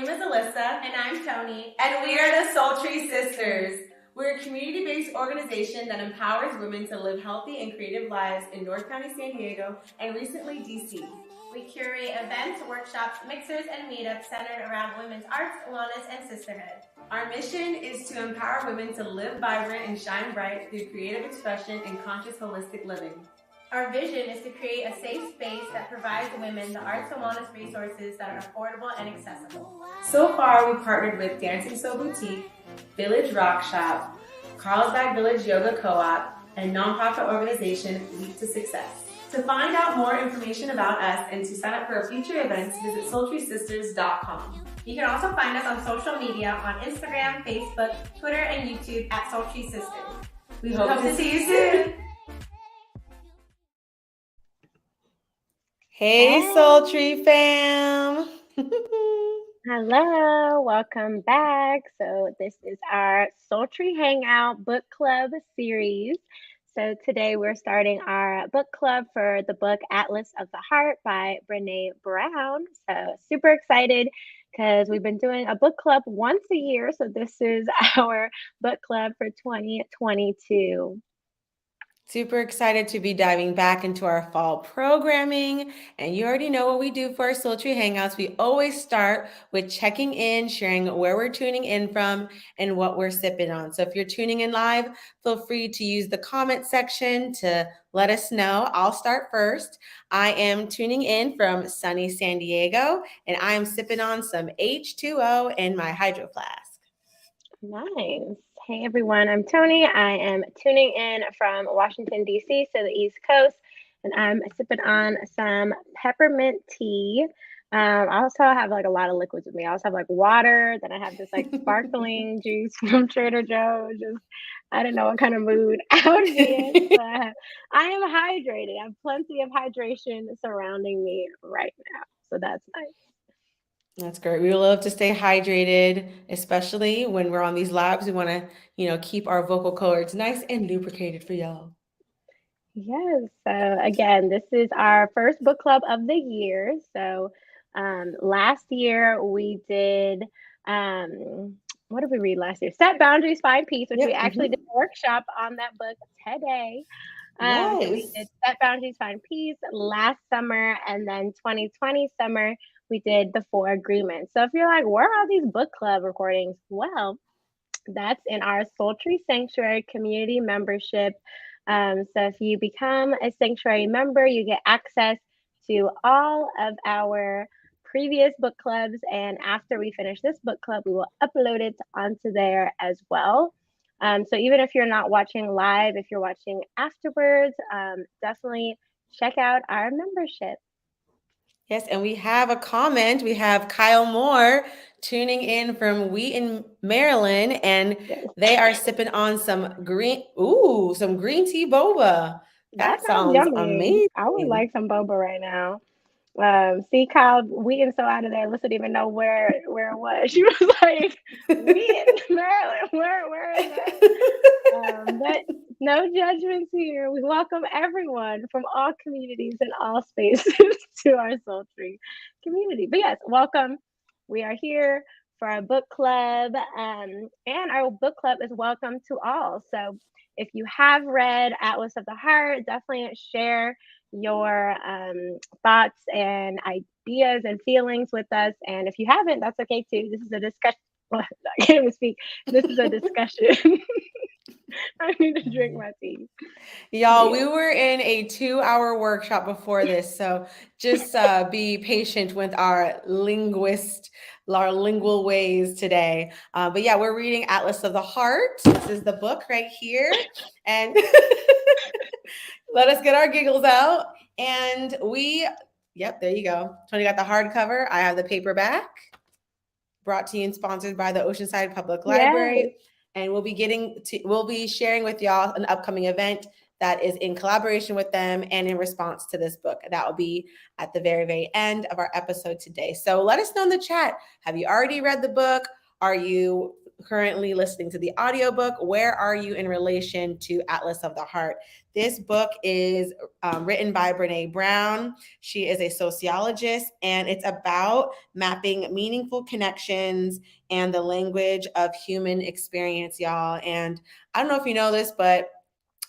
name is Alyssa. And I'm Tony. And we are the Soultry Sisters. We're a community-based organization that empowers women to live healthy and creative lives in North County, San Diego, and recently, DC. We curate events, workshops, mixers, and meetups centered around women's arts, wellness, and sisterhood. Our mission is to empower women to live vibrant and shine bright through creative expression and conscious holistic living. Our vision is to create a safe space that provides women the arts and wellness resources that are affordable and accessible. So far, we partnered with Dancing So Boutique, Village Rock Shop, Carlsbad Village Yoga Co-op, and nonprofit organization Leap to Success. To find out more information about us and to sign up for our future events, visit SoultrySisters.com. You can also find us on social media on Instagram, Facebook, Twitter, and YouTube at Soultry Sisters. We hope to see you soon. Hey, Soultry fam. Hello, welcome back. So this is our Soultry Hangout Book Club series. So today we're starting our book club for the book Atlas of the Heart by Brene Brown. So super excited because we've been doing a book club once a year. So this is our book club for 2022. Super excited to be diving back into our fall programming. And you already know what we do for our Soultry Hangouts. We always start with checking in, sharing where we're tuning in from and what we're sipping on. So if you're tuning in live, feel free to use the comment section to let us know. I'll start first. I am tuning in from sunny San Diego, and I am sipping on some H2O in my hydro flask. Nice. Hey everyone, I'm Tony. I am tuning in from Washington, D.C., so the East Coast, and I'm sipping on some peppermint tea. I also have like a lot of liquids with me. I also have like water, then I have this like sparkling juice from Trader Joe's. Just, I don't know what kind of mood I would be in, but I am hydrated. I have plenty of hydration surrounding me right now, so that's nice. That's great. We love to stay hydrated, especially when we're on these labs. We want to, keep our vocal cords nice and lubricated for y'all. Yes. So again, this is our first book club of the year. So last year we did, what did we read last year? Set Boundaries, Find Peace, which we actually did a workshop on that book today. So we did Set Boundaries, Find Peace last summer, and then 2020 summer, we did the 4 agreements. So if you're like, where are these book club recordings? Well, that's in our Soultry Sanctuary community membership. So if you become a Sanctuary member, you get access to all of our previous book clubs. And after we finish this book club, we will upload it onto there as well. So even if you're not watching live, if you're watching afterwards, definitely check out our membership. Yes, and we have a comment. We have Kyle Moore tuning in from Wheaton, Maryland, and they are sipping on some green tea boba. That sounds yummy. amazing. I would like some boba right now. See, Kyle, Wheaton's so out of there. Alyssa didn't even know where it was. She was like, Wheaton, Maryland, where is that? But no judgments here. We welcome everyone from all communities and all spaces to our Soultry community. But yes, welcome. We are here for our book club, and our book club is welcome to all. So if you have read Atlas of the Heart, definitely share your thoughts and ideas and feelings with us. And if you haven't, that's okay too. This is a discussion. Well, I can't even speak. This is a discussion. I need to drink my tea. Y'all, we were in a 2-hour workshop before this, so just be patient with our lingual ways today. But yeah, we're reading Atlas of the Heart. This is the book right here. And let us get our giggles out. And there you go. Tony got the hardcover. I have the paperback. Brought to you and sponsored by the Oceanside Public Library. Yes. And we'll be sharing with y'all an upcoming event that is in collaboration with them and in response to this book. That will be at the very, very end of our episode today. So let us know in the chat. Have you already read the book? Are you currently listening to the audiobook, where are you in relation to Atlas of the Heart? This book is written by Brene Brown. She is a sociologist, and it's about mapping meaningful connections and the language of human experience, y'all. And I don't know if you know this, but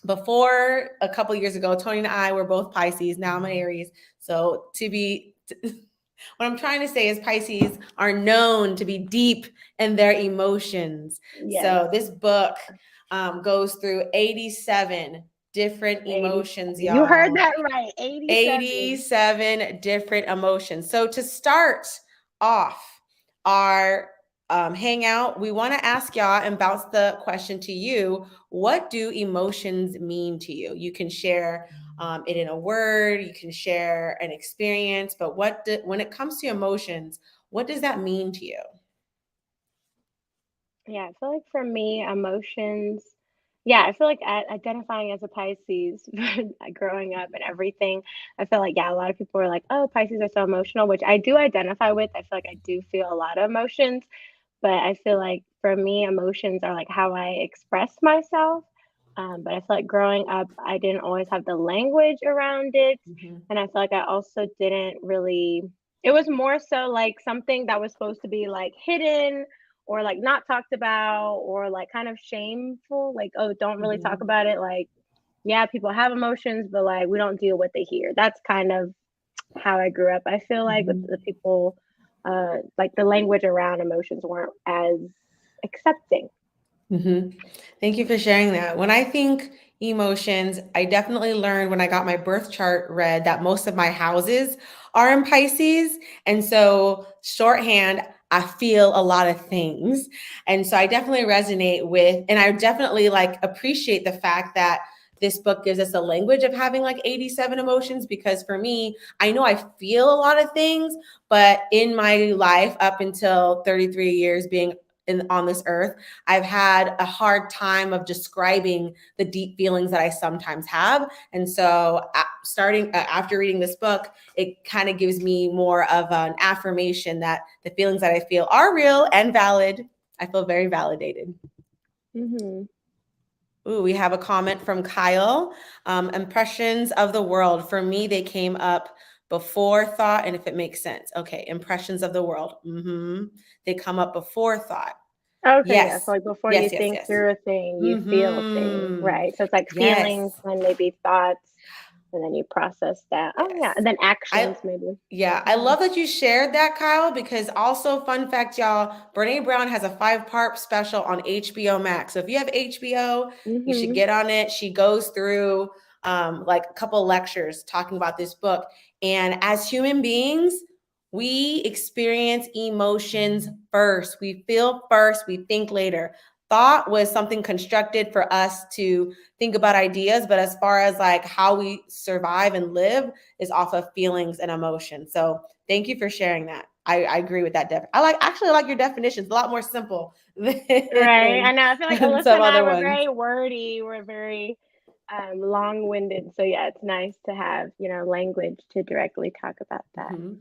before a couple years ago, Tony and I were both Pisces. Now I'm an Aries. So what I'm trying to say is Pisces are known to be deep in their emotions. Yes. So this book goes through 87 different emotions, y'all. You heard that right. 87 different emotions. So to start off our hangout, we want to ask y'all and bounce the question to you. What do emotions mean to you? You can share it in a word, you can share an experience, but when it comes to emotions, what does that mean to you? Yeah, I feel like for me, emotions, yeah, I feel like identifying as a Pisces growing up and everything, I feel like, yeah, a lot of people are like, oh, Pisces are so emotional, which I do identify with. I feel like I do feel a lot of emotions, but I feel like for me, emotions are like how I express myself. But I feel like growing up, I didn't always have the language around it. Mm-hmm. And I feel like I also didn't really, it was more so like something that was supposed to be like hidden or like not talked about or like kind of shameful. Like, oh, don't really talk Mm-hmm. about it. Like, yeah, people have emotions, but like we don't deal with it here. That's kind of how I grew up. I feel like with the people, like the language around emotions weren't as accepting. Mm-hmm. Thank you for sharing that. When I think emotions, I definitely learned when I got my birth chart read that most of my houses are in Pisces. And so, shorthand, I feel a lot of things. And so I definitely resonate with, and I definitely like appreciate the fact that this book gives us a language of having like 87 emotions, because for me, I know I feel a lot of things, but in my life up until 33 years being on this earth, I've had a hard time of describing the deep feelings that I sometimes have. And so after reading this book, it kind of gives me more of an affirmation that the feelings that I feel are real and valid. I feel very validated. Mm-hmm. Ooh, we have a comment from Kyle. Impressions of the world. For me, they came up before thought, and if it makes sense. Okay, impressions of the world. Mm-hmm. They come up before thought. Okay, yeah. Yes. So like before you Yes, yes, think yes. through a thing, you feel a thing, Mm-hmm. right? So it's like feelings Yes. and maybe thoughts, and then you process that. Oh yeah, Yes. and then actions I maybe. I love that you shared that, Kyle, because also fun fact, y'all, Brene Brown has a 5-part special on HBO Max. So if you have HBO, you should Mm-hmm. get on it. She goes through like a couple lectures talking about this book. And as human beings, we experience emotions first. We feel first, we think later. Thought was something constructed for us to think about ideas, but as far as like how we survive and live is off of feelings and emotions. So thank you for sharing that. I agree with that. I actually like your definitions, a lot more simple than, Right. I know. I feel like than Alyssa some and I other were ones. very wordy. We're very long-winded. So yeah, it's nice to have, language to directly talk about that. Mhm.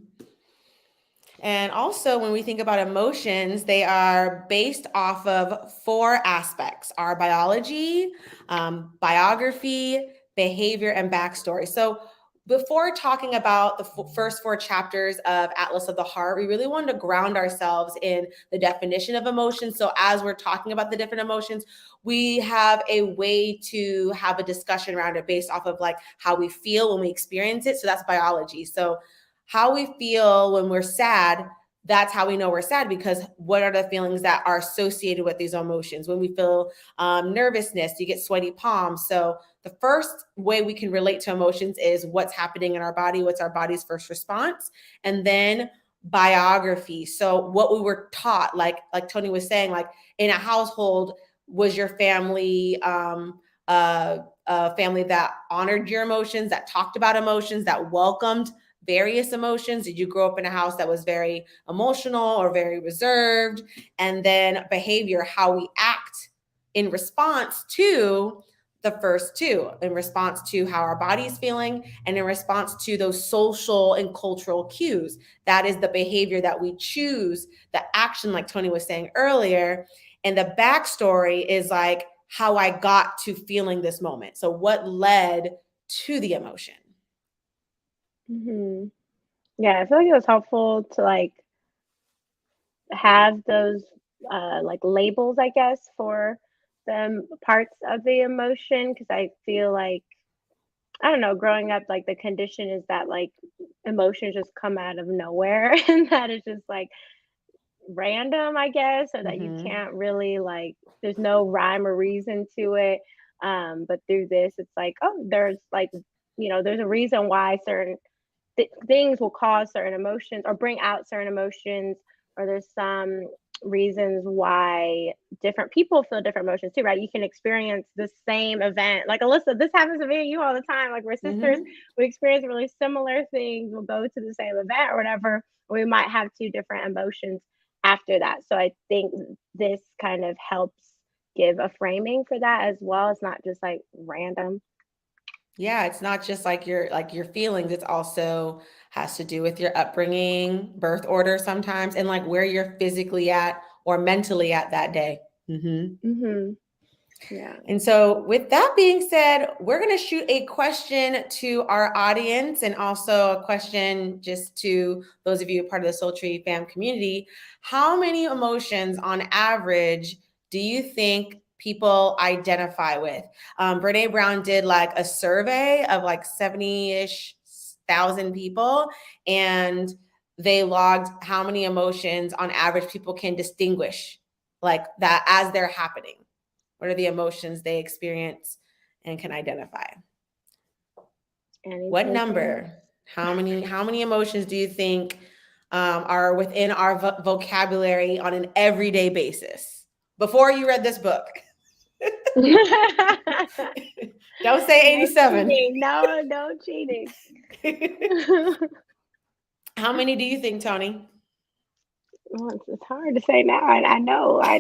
And also, when we think about emotions, they are based off of 4 aspects: our biology, biography, behavior, and backstory. So, before talking about the first 4 chapters of Atlas of the Heart, we really wanted to ground ourselves in the definition of emotions. So, as we're talking about the different emotions, we have a way to have a discussion around it based off of like how we feel when we experience it. So, that's biology. So, how we feel when we're sad, that's how we know we're sad, because what are the feelings that are associated with these emotions? When we feel nervousness, you get sweaty palms. So the first way we can relate to emotions is what's happening in our body, what's our body's first response, and then biography. So what we were taught, like Tony was saying, like in a household, was your family a family that honored your emotions, that talked about emotions, that welcomed various emotions? Did you grow up in a house that was very emotional or very reserved? And then behavior, how we act in response to the first 2, in response to how our body's feeling and in response to those social and cultural cues. That is the behavior that we choose, the action, like Tony was saying earlier. And the backstory is like how I got to feeling this moment. So what led to the emotion? Hmm. Yeah, I feel like it was helpful to like have those like labels, I guess, for the parts of the emotion because I feel like I don't know, growing up, like the condition is that like emotions just come out of nowhere and that is just like random, I guess, or that you Mm-hmm. can't really like there's no rhyme or reason to it. But through this, it's like, oh, there's like, there's a reason why certain things will cause certain emotions or bring out certain emotions, or there's some reasons why different people feel different emotions too, right? You can experience the same event. Like Alyssa, this happens to me and you all the time. Like we're sisters, Mm-hmm. we experience really similar things. We'll go to the same event or whatever. We might have two different emotions after that. So I think this kind of helps give a framing for that as well. It's not just like random. Yeah, it's not just like your feelings, it's also has to do with your upbringing, birth order sometimes, and like where you're physically at or mentally at that day. Mm-hmm. Hmm. Yeah. And so, with that being said, we're going to shoot a question to our audience and also a question just to those of you part of the Soultry fam community. How many emotions on average do you think people identify with? Brene Brown did like a survey of like 70-ish thousand people, and they logged how many emotions on average people can distinguish like that as they're happening. What are the emotions they experience and can identify? Any What takers? number? How many emotions do you think are within our vocabulary on an everyday basis? Before you read this book, don't say No 87. cheating. No, no cheating. How many do you think, Tony? Well, it's hard to say now. I know. I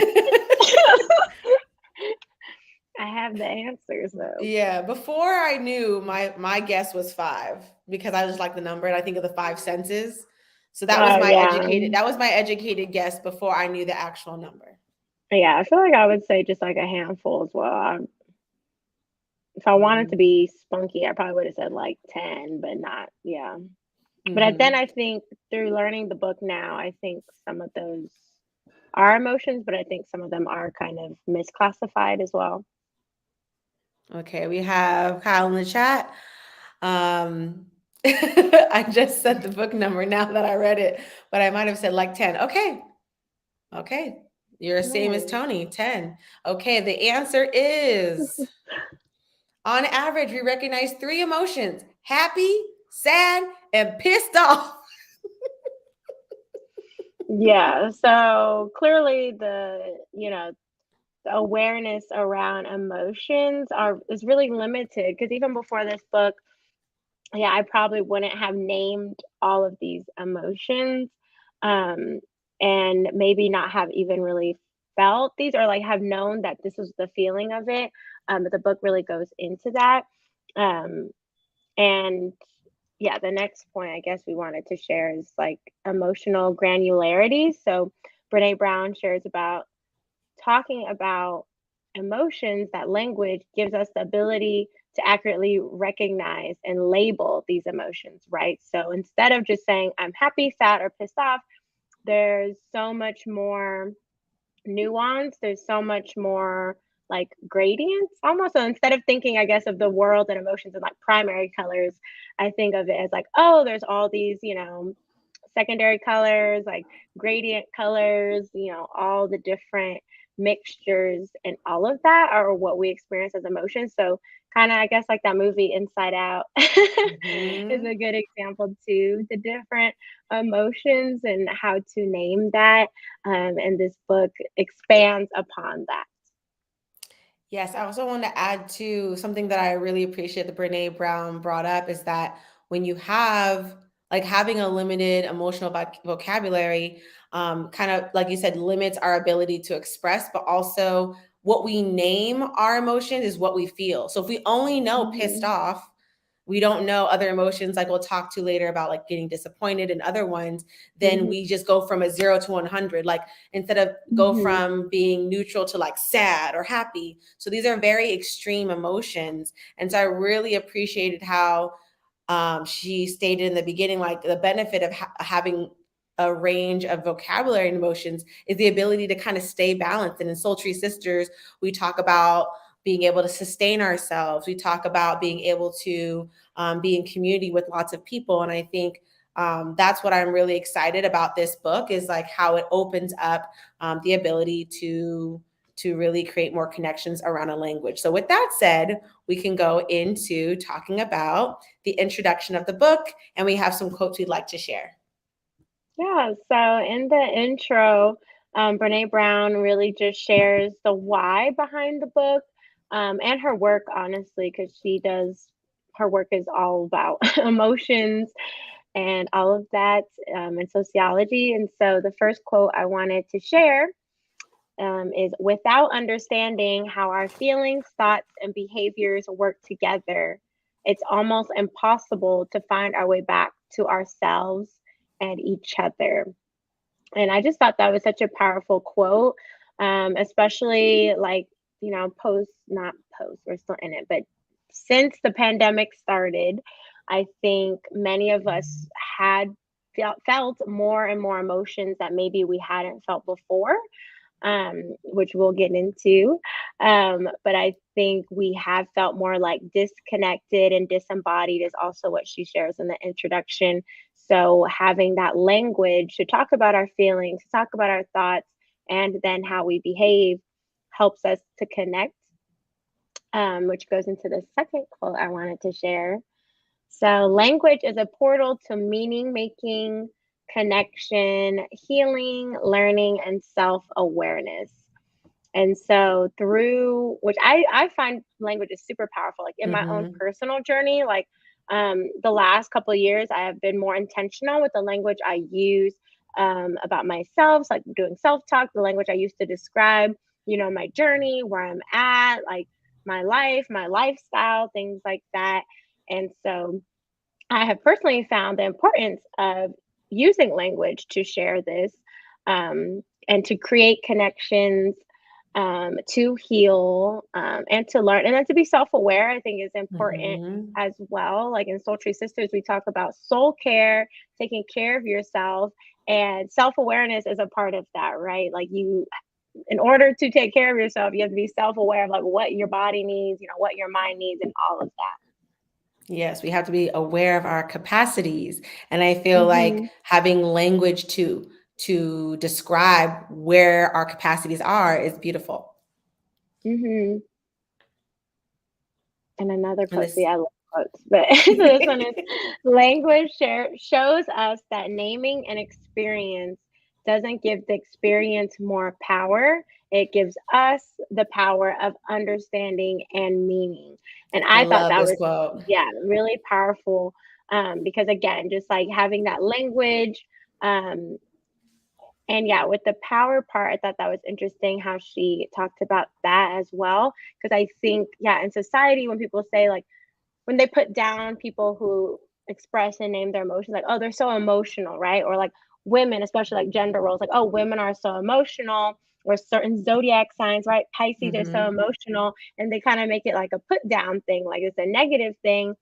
have the answers though. Yeah, before I knew, my guess was five because I just like the number and I think of the five senses. So Oh yeah. that was my educated guess before I knew the actual number. Yeah, I feel like I would say just like a handful as well. If I wanted to Mm-hmm. be spunky, I probably would have said like 10, but not, yeah. Then Mm-hmm. I think through learning the book now, I think some of those are emotions, but I think some of them are kind of misclassified as well. Okay, we have Kyle in the chat. Um, I just said the book number now that I read it, but I might have said like 10. Okay. Okay. You're the same as Nice. Tony, 10. Okay, the answer is on average, we recognize three emotions: happy, sad, and pissed off. Yeah, so clearly the awareness around emotions are is really limited because even before this book, yeah, I probably wouldn't have named all of these emotions, um, and maybe not have even really felt these or like have known that this was the feeling of it. But the book really goes into that. Um, and yeah, the next point I guess we wanted to share is like emotional granularity. So Brene Brown shares about talking about emotions, that language gives us the ability to accurately recognize and label these emotions, right? So instead of just saying, I'm happy, sad, or pissed off, there's so much more nuance. There's so much more like gradients almost. So instead of thinking, I guess, of the world and emotions in like primary colors, I think of it as like, oh, there's all these, secondary colors, like gradient colors, all the different mixtures and all of that are what we experience as emotions. So kind of I guess like that movie Inside Out is Mhm. a good example too. The different emotions and how to name that. And this book expands upon that. Yes, I also want to add to something that I really appreciate that Brene Brown brought up is that when you have like having a limited emotional vocabulary, kind of like you said, limits our ability to express, but also what we name our emotions is what we feel. So if we only know pissed Hmm. off, we don't know other emotions, like we'll talk to later about like getting disappointed and other ones, then we just go from a 0 to 100, like instead of go from being neutral to like sad or happy. So these are very extreme emotions. And so I really appreciated how she stated in the beginning, like the benefit of having a range of vocabulary and emotions is the ability to kind of stay balanced. And in Soultry Sisters, we talk about being able to sustain ourselves. We talk about being able to be in community with lots of people. And I think that's what I'm really excited about this book, is like how it opens up the ability to really create more connections around a language. So with that said, we can go into talking about the introduction of the book, and we have some quotes we'd like to share. Yeah, so in the intro, Brene Brown really just shares the why behind the book, and her work, honestly, because her work is all about emotions and all of that, and sociology. And so the first quote I wanted to share is, without understanding how our feelings, thoughts, and behaviors work together, it's almost impossible to find our way back to ourselves and each other. And I just thought that was such a powerful quote, especially like, not post, we're still in it, but since the pandemic started, I think many of us had felt more and more emotions that maybe we hadn't felt before, which we'll get into. But I think we have felt more like disconnected and disembodied, is also what she shares in the introduction. So having that language to talk about our feelings, to talk about our thoughts, and then how we behave helps us to connect, which goes into the second quote I wanted to share. So, language is a portal to meaning making, connection, healing, learning, and self awareness. And so, through which I find language is super powerful, like in my own personal journey, like the last couple of years, I have been more intentional with the language I use about myself, so like doing self talk, the language I use to describe, my journey, where I'm at, like my life, my lifestyle, things like that. And so, I have personally found the importance of using language to share this, and to create connections, to heal, and to learn, and then to be self aware, I think is important as well. Like in Soultry Sisters, we talk about soul care, taking care of yourself, and self awareness is a part of that, right? Like in order to take care of yourself, you have to be self aware of like what your body needs, what your mind needs, and all of that. Yes, we have to be aware of our capacities. And I feel like Mm-hmm. having language to describe where our capacities are is beautiful. Mm-hmm. And another And quote, this see, I love quotes, but so this one is, language shows us that naming an experience doesn't give the experience more power. It gives us the power of understanding and meaning. And I I thought love that this was, quote. yeah, really powerful, because again, just like having that language, and yeah, with the power part, I thought that was interesting how she talked about that as well. Because I think, yeah, in society, when people say, like, when they put down people who express and name their emotions, like, oh, they're so emotional, right? Or like women, especially like gender roles, like, oh, women are so emotional, or certain zodiac signs, right? Pisces are so emotional. And they kind of make it like a put down thing, like it's a negative thing.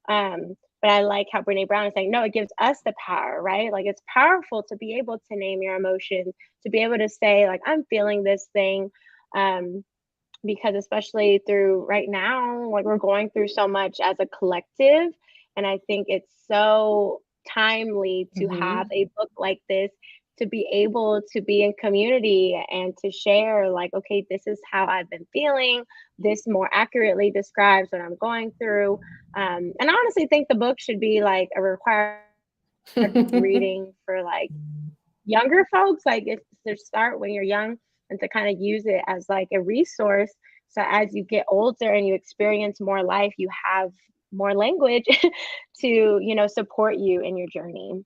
But I like how Brene Brown is saying, no, it gives us the power, right? Like it's powerful to be able to name your emotions, to be able to say, like, I'm feeling this thing. Because especially through right now, like we're going through so much as a collective. And I think it's so timely to have a book like this, to be able to be in community and to share, like, okay, this is how I've been feeling. This more accurately describes what I'm going through. And I honestly think the book should be like a required reading for like younger folks, like it's to start when you're young, and to kind of use it as like a resource. So as you get older and you experience more life, you have more language to, support you in your journey.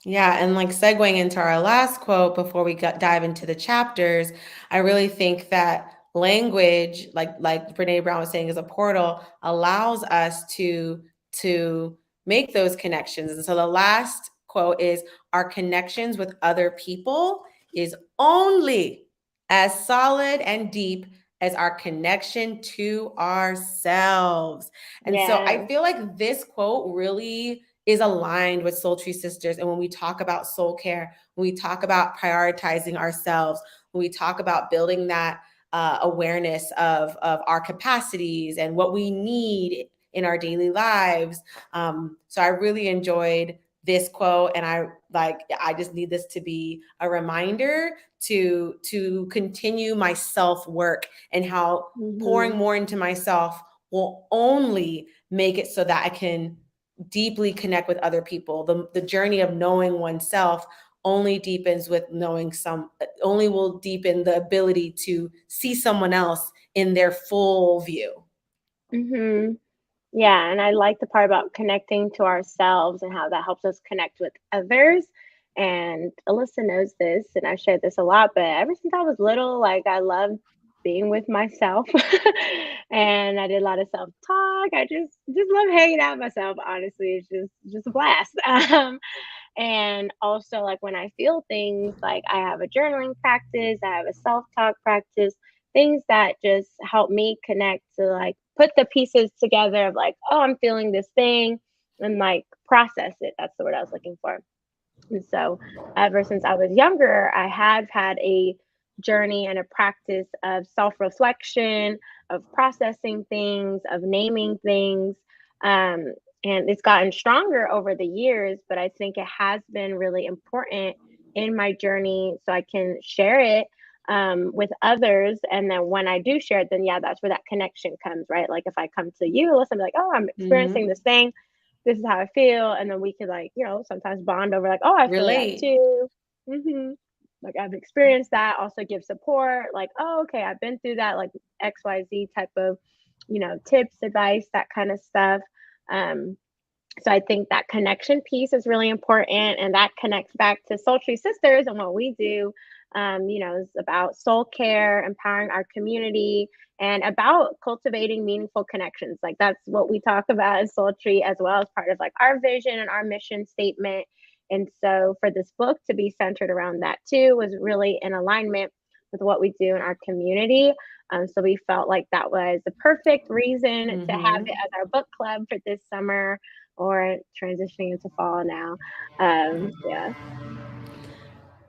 Yeah, and like segueing into our last quote before we dive into the chapters, I really think that language, like Brene Brown was saying, is a portal, allows us to to make those connections. And so the last quote is, our connections with other people is only as solid and deep as our connection to ourselves. And so I feel like this quote really is aligned with Soultry Sisters. And when we talk about soul care, when we talk about prioritizing ourselves, when we talk about building that awareness of our capacities and what we need in our daily lives. So I really enjoyed this quote, and I just need this to be a reminder to continue my self work, and how pouring more into myself will only make it so that I can deeply connect with other people. The journey of knowing oneself only deepens with only will deepen the ability to see someone else in their full view. Yeah, and I like the part about connecting to ourselves and how that helps us connect with others. And Alyssa knows this, and I shared this a lot, but ever since I was little, like I loved being with myself. And I did a lot of self-talk. I just love hanging out with myself, honestly. It's just a blast. And also, like when I feel things, like I have a journaling practice, I have a self talk practice, things that just help me connect to like put the pieces together of like, oh, I'm feeling this thing, and like process it. That's the word I was looking for. And so, ever since I was younger, I have had a journey and a practice of self reflection, of processing things, of naming things. Um, and it's gotten stronger over the years, but I think it has been really important in my journey so I can share it with others. And then when I do share it, then yeah, that's where that connection comes, right? Like if I come to you, listen, be like, oh, I'm experiencing this thing, this is how I feel. And then we could like, sometimes bond over like, oh, I feel that Relate. too. Like I've experienced that, also give support, like, oh, okay, I've been through that, like XYZ type of, tips, advice, that kind of stuff. Um, so I think that connection piece is really important, and that connects back to Sultry Sisters and what we do. Is about soul care, empowering our community, and about cultivating meaningful connections. Like that's what we talk about as Sultry, as well as part of like our vision and our mission statement. And so for this book to be centered around that too was really in alignment with what we do in our community. So we felt like that was the perfect reason to have it as our book club for this summer, or transitioning into fall now. Yeah.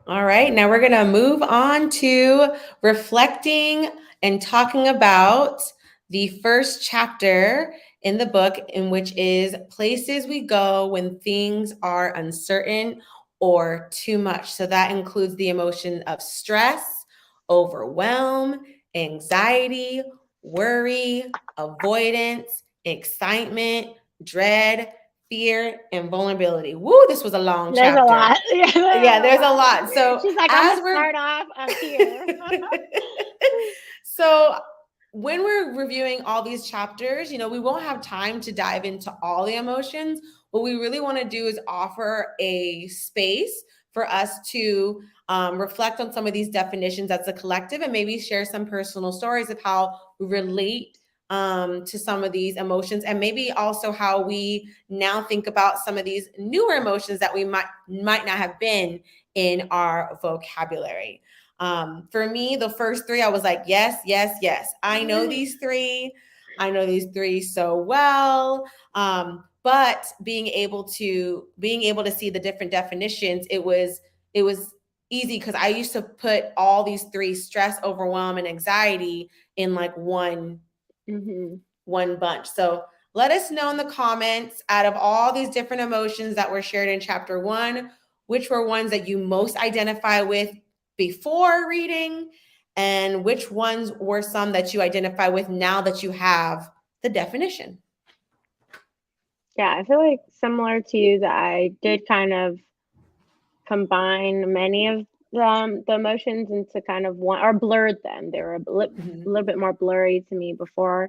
All right, now we're going to move on to reflecting and talking about the first chapter in the book, in which is places we go when things are uncertain or too much. So that includes the emotion of stress, overwhelm, anxiety, worry, avoidance, excitement, dread, fear, and vulnerability. Woo, this was a long There's a chapter. lot. Yeah, there's a lot. So She's like, I'm as gonna we're start off up here. so when we're reviewing all these chapters, we won't have time to dive into all the emotions. What we really want to do is offer a space for us to reflect on some of these definitions as a collective, and maybe share some personal stories of how we relate to some of these emotions, and maybe also how we now think about some of these newer emotions that we might not have been in our vocabulary. For me, the first three, I was like, yes, yes, yes. I know these three. I know these three so well. But being able to see the different definitions, it was easy, because I used to put all these three, stress, overwhelm, and anxiety, in like one bunch. So let us know in the comments, out of all these different emotions that were shared in chapter 1, which were ones that you most identify with before reading, and which ones were some that you identify with now that you have the definition. Yeah, I feel like similar to you that I did kind of combine many of the emotions into kind of one, or blurred them. They were little bit more blurry to me before.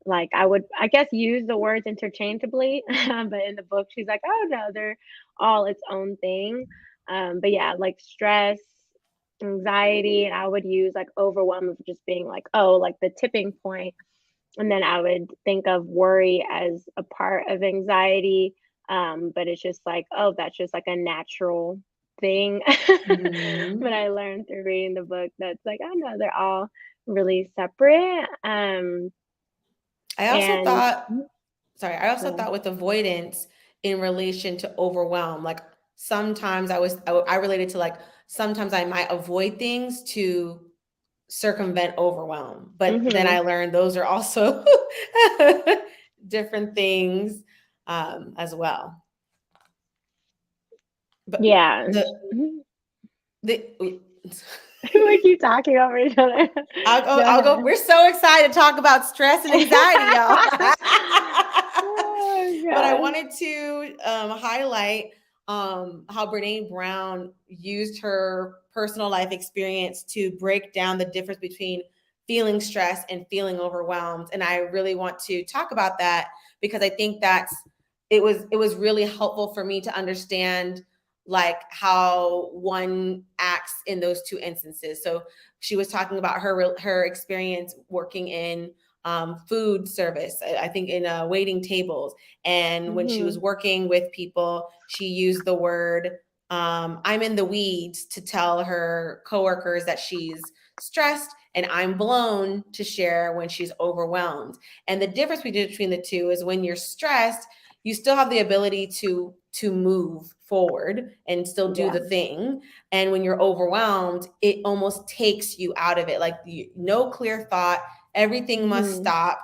Like I would, I guess, use the words interchangeably, but in the book, she's like, "Oh no, they're all its own thing." But yeah, like stress, anxiety, and I would use like overwhelm of just being like, "Oh, like the tipping point." And then I would think of worry as a part of anxiety. But it's just like, oh, that's just like a natural thing. But Mhm. I learned through reading the book that's like, oh no, they're all really separate. I also And thought, sorry, I also so, thought with avoidance in relation to overwhelm, like sometimes I related to like sometimes I might avoid things to circumvent overwhelm, but then hmm I learned those are also different things as well. But yeah. Mhm. the We keep talking over each other. I'll go. Go I'll go. ahead. We're so excited to talk about stress and anxiety, y'all. Oh But I gosh. wanted to highlight how Brene Brown used her personal life experience to break down the difference between feeling stressed and feeling overwhelmed. And I really want to talk about that because I think it was really helpful for me to understand like how one acts in those two instances. So she was talking about her experience working in food service, I think in waiting tables. And when she was hmm working with people, she used the word I'm in the weeds to tell her coworkers that she's stressed, and I'm blown to share when she's overwhelmed. And the difference between the two is when you're stressed, you still have the ability to move forward and still do Yeah. the thing. And when you're overwhelmed, it almost takes you out of it. Like no clear thought, everything must hmm stop.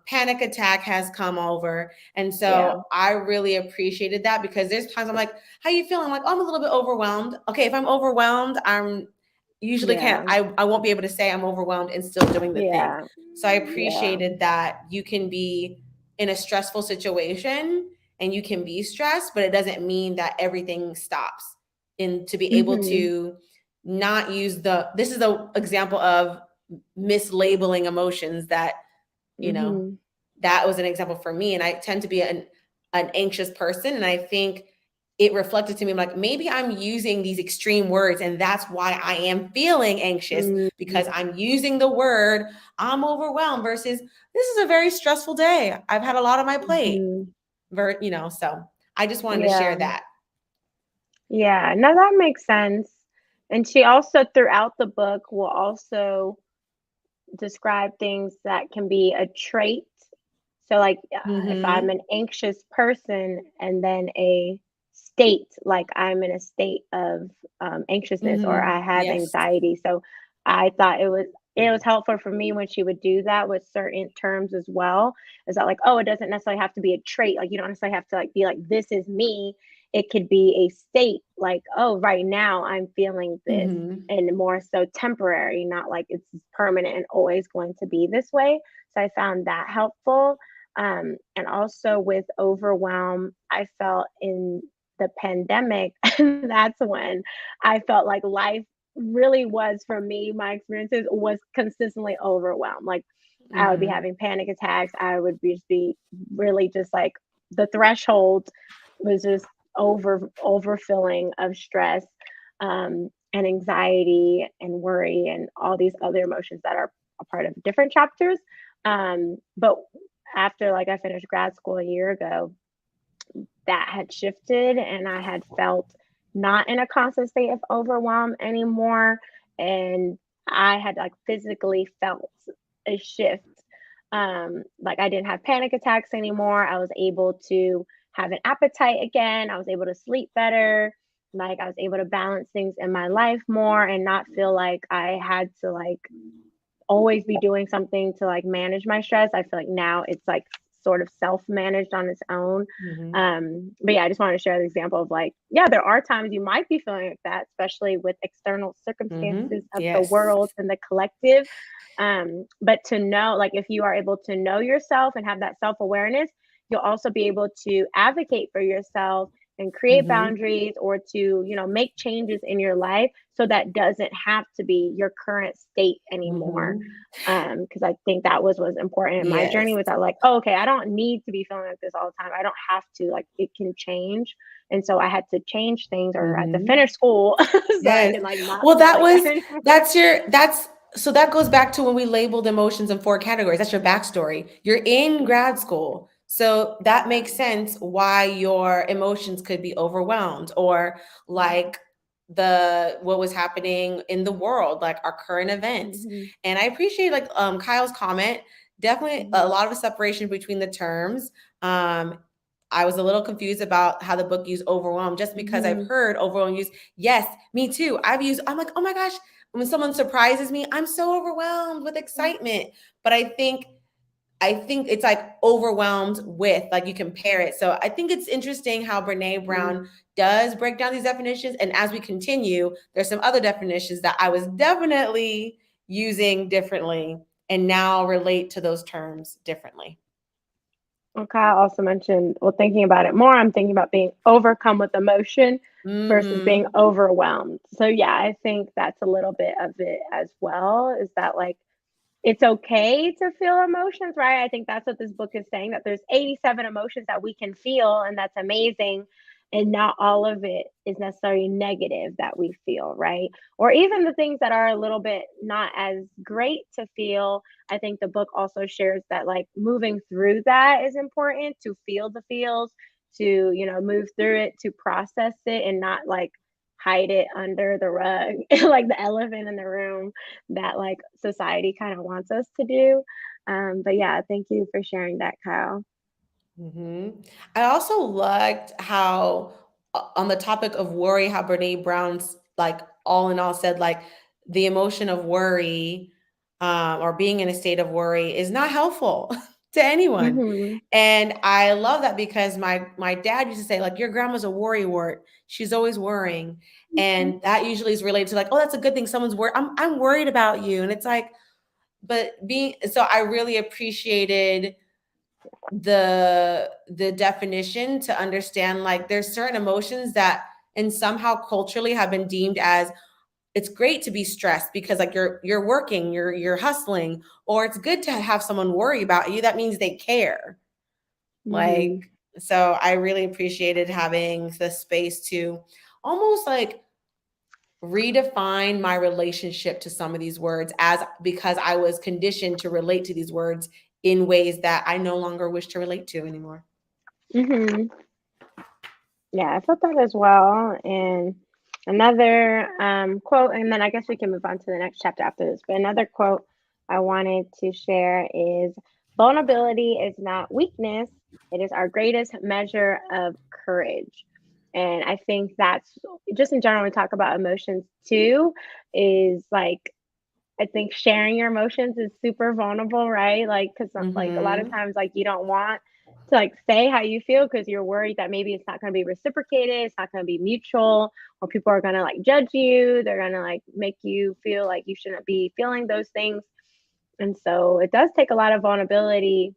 Panic attack has come over. And Yeah. so I really appreciated that because there's times I'm like, how you feeling? I'm like, oh, I'm a little bit overwhelmed. Okay, if I'm overwhelmed, I'm usually can't, Yeah. I won't be able to say I'm overwhelmed and still doing the thing. Yeah. So I Yeah. appreciated that you can be in a stressful situation and you can be stressed, but it doesn't mean that everything stops. And to be able hmm to not use this is an example of mislabeling emotions that, you know, hmm that was an example for me. And I tend to be an anxious person. And I think it reflected to me like maybe I'm using these extreme words and that's why I am feeling anxious hmm because I'm using the word I'm overwhelmed versus this is a very stressful day. I've had a lot on my plate. hmm So I just wanted to share Yeah. that. Yeah. No, that makes sense. And she also, throughout the book, will also describe things that can be a trait. So, like, if I'm Mm-hmm. an anxious person and then a state, like I'm in a state of anxiousness or Mm-hmm. I have Yes. anxiety. So, I thought it was helpful for me when she would do that with certain terms as well. Is that like, oh, it doesn't necessarily have to be a trait. Like, you don't necessarily have to like be like, this is me. It could be a state, like, oh, right now I'm feeling this, Mm-hmm. and more so temporary, not like it's permanent and always going to be this way. So I found that helpful. And also with overwhelm, I felt in the pandemic, that's when I felt like life really was for me, my experiences was consistently overwhelmed. Like I would be Mm-hmm. having panic attacks. I would just be really just like the threshold was just overfilling of stress and anxiety and worry and all these other emotions that are a part of different chapters. But after like I finished grad school a year ago, that had shifted and I had felt not in a constant state of overwhelm anymore. And I had like physically felt a shift. Like I didn't have panic attacks anymore. I was able to have an appetite again. I was able to sleep better. Like I was able to balance things in my life more and not feel like I had to like always be doing something to like manage my stress. I feel like now it's like sort of self-managed on its own. Mm-hmm. But yeah, I just want to share the example of like, yeah, there are times you might be feeling like that, especially with external Mm-hmm. circumstances of the Yes. world and the collective. But to know, like, if you are able to know yourself and have that self-awareness, you'll also be able to advocate for yourself and create Mm-hmm. boundaries or to, make changes in your life so that doesn't have to be your current state anymore. Mm-hmm. Because I think that was important in my journey Yes. was that like, oh, okay, I don't need to be feeling like this all the time. I don't have to, like, it can change. And so I had to change things or I had to Mm-hmm. finish school so I Yes. can like not Well, feel like that anymore. that's So that goes back to when we labeled emotions in 4 categories. That's your backstory. You're in grad school. So that makes sense why your emotions could be overwhelmed, or like the what was happening in the world, like our current events. Mm-hmm. And I appreciate like Kyle's comment. Definitely a Mm-hmm. lot of a separation between the terms. Um I was a little confused about how the book used overwhelmed, just because I've Mm-hmm. heard overwhelmed used. Yes, me too. I'm like, oh my gosh, when someone surprises me, I'm so overwhelmed with excitement. But I think it's like overwhelmed with, like, you compare it. So I think it's interesting how Brene Brown does break down these definitions. And as we continue, there's some other definitions that I was definitely using differently and now relate to those terms differently. Okay, I also mentioned, well, thinking about it more, I'm thinking about being overcome with emotion versus being Mm-hmm. overwhelmed. So yeah, I think that's a little bit of it as well. Is that like it's okay to feel emotions, right? I think that's what this book is saying, that there's 87 emotions that we can feel, and that's amazing. And not all of it is necessarily negative that we feel, right? Or even the things that are a little bit not as great to feel. I think the book also shares that like moving through that is important, to feel the feels, to, move through it, to process it and not like hide it under the rug, like the elephant in the room that like society kind of wants us to do. But yeah, thank you for sharing that, Kyle. Hmm. I also liked how, on the topic of worry, how Brene Brown's, like, all in all said, like, the emotion of worry, or being in a state of worry is not helpful to anyone. Mm-hmm. And I love that, because my dad used to say, like, your grandma's a worry wart. She's always worrying. And that usually is related to, like, oh, that's a good thing. Someone's worried. I'm worried about you. And it's like, but being, so I really appreciated the definition to understand, like, there's certain emotions that, and somehow culturally have been deemed as, it's great to be stressed because, like, you're working, you're hustling, or it's good to have someone worry about you. That means they care. Mm-hmm. Like, so I really appreciated having the space to almost like redefine my relationship to some of these words, as because I was conditioned to relate to these words in ways that I no longer wish to relate to anymore. Mm-hmm. Yeah, I felt that as well. And another quote, and then I guess we can move on to the next chapter after this. But another quote I wanted to share is, vulnerability is not weakness, it is our greatest measure of courage. And I think that's just in general, we talk about emotions too, is like, I think sharing your emotions is super vulnerable, right? Like, because like a lot of Mm-hmm. times, like you don't want to like say how you feel because you're worried that maybe it's not going to be reciprocated, it's not going to be mutual, or people are going to like judge you. They're going to like make you feel like you shouldn't be feeling those things. And so it does take a lot of vulnerability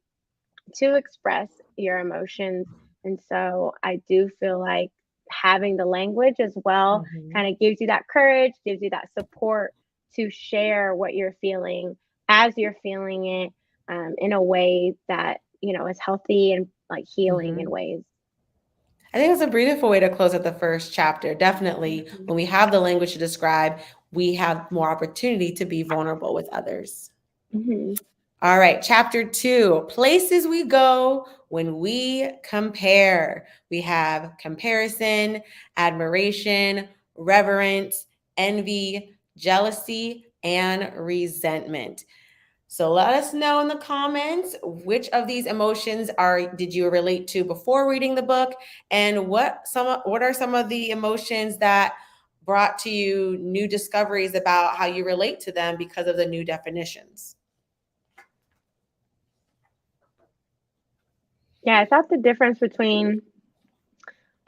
to express your emotions. And so I do feel like having the language as well Mm-hmm. kind of gives you that courage, gives you that support to share what you're feeling as you're feeling it, in a way that, is healthy and like healing in Mm-hmm. ways. I think it's a beautiful way to close out the first chapter. Definitely, Mhm. when we have the language to describe, we have more opportunity to be vulnerable with others. Mhm. All right, chapter 2, places we go when we compare. We have comparison, admiration, reverence, envy, jealousy, and resentment. So let us know in the comments, which of these emotions did you relate to before reading the book, and what are some of the emotions that brought to you new discoveries about how you relate to them because of the new definitions. Yeah, I thought the difference between,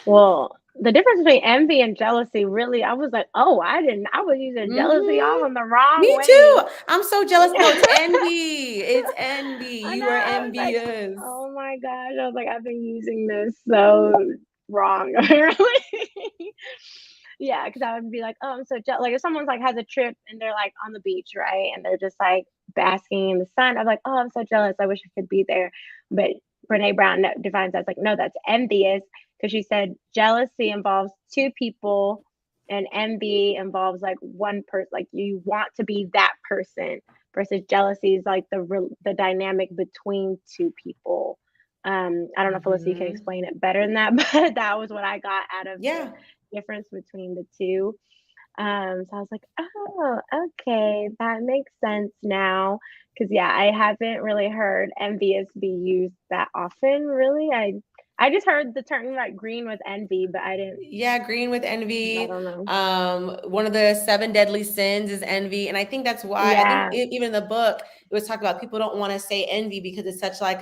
well, the difference between envy and jealousy really, I was like, oh, I was using jealousy all Hmm. in the wrong Me way. too. I'm so jealous. No, it's envy. It's envy. I know. You are I was like, envious. oh my gosh. I was like, I've been using this so wrong, apparently. Yeah, because I would be like, oh, I'm so jealous. Like if someone's like has a trip and they're like on the beach, right? And they're just like basking in the sun. I'm like, oh, I'm so jealous. I wish I could be there. But Brene Brown defines that as like, no, that's envious, because she said jealousy involves two people And envy involves like one person, like you want to be that person, versus jealousy is like the dynamic between two people. I don't know if Alyssa, you can Mhm. explain it better than that, but that was what I got out of the Yeah. difference between the two. So I was like, oh, okay, that makes sense now. Because yeah, I haven't really heard envious be used that often. Really, I just heard the term like green with envy, but Yeah, green with I envy. don't know. One of the seven deadly sins is envy. And I think that's why I think Yeah. even in the book, it was talked about people don't want to say envy because it's such like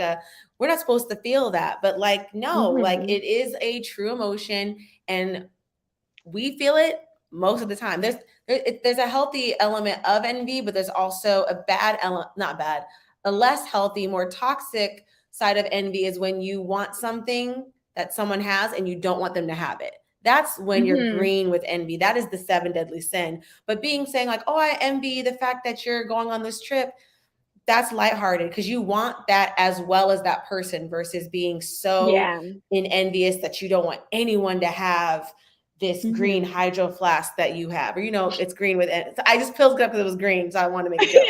we're not supposed to feel that. But like, no, like Hmm. it is a true emotion and we feel it most of the time. There's a healthy element of envy, but there's also a bad element, not bad, a less healthy, more toxic side of envy is when you want something that someone has and you don't want them to have it. That's when you're Hmm. green with envy. That is the seven deadly sin. But being saying like, oh, I envy the fact that you're going on this trip, that's lighthearted because you want that as well as that person versus being so Yeah. in envious that you don't want anyone to have this green Hmm. hydro flask that you have, or it's green with it. I just peeled it up because it was green, so I wanted to make a joke.